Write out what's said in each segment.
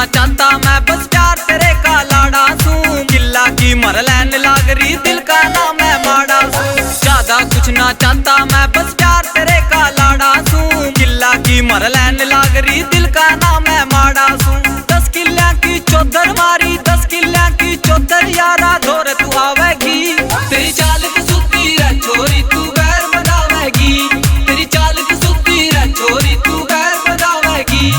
ना चाहता मैं, बस प्यार तेरे का लाड़ा सूं। किला की मर लैन लाग रही, दिल का नाम है माड़ा सूं। ज्यादा कुछ ना चाहता मैं, बस प्यार तेरे का लाड़ा सूं। किला की मर लैन लाग रही, दिल का नाम है माड़ा सूं। 10 किल्ला की चौधर मारी, 10 किल्ला की चौधर यारा धोर तू आवेगी। तेरी चाल की सुती रे छोरी तू बैर बनावेगी। तेरी चाल की सुती रे छोरी तू बैर बनावेगी।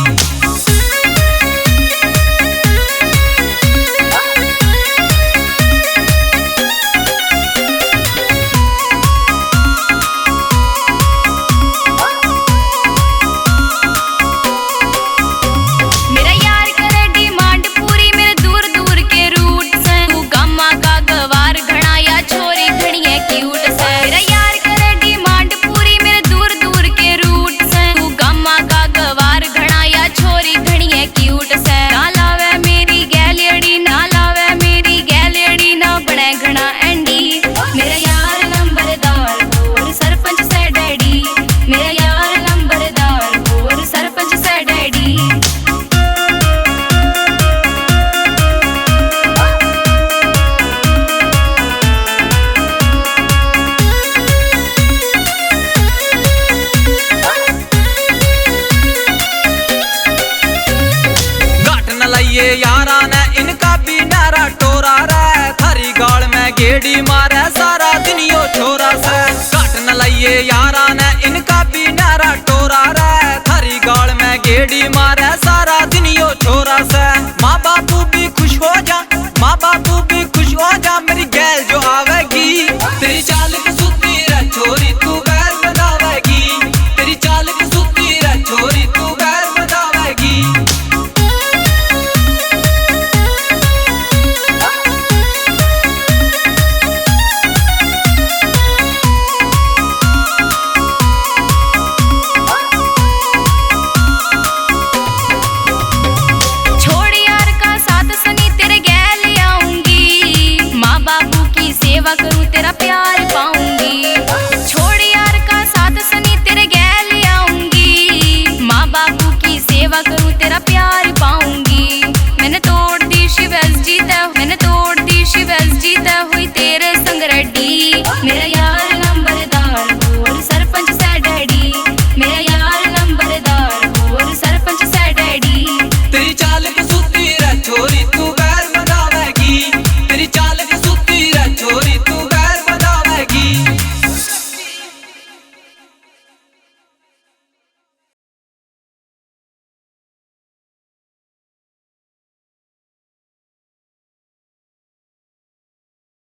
ये यारा ने इनका भी नारा टोरा रे। थारी गाल में गेड़ी मारे सारा दिन यो छोरा से। घट न लाइए यारा ने इनका भी नारा टोरा रे। थारी गाल में गेड़ी मारे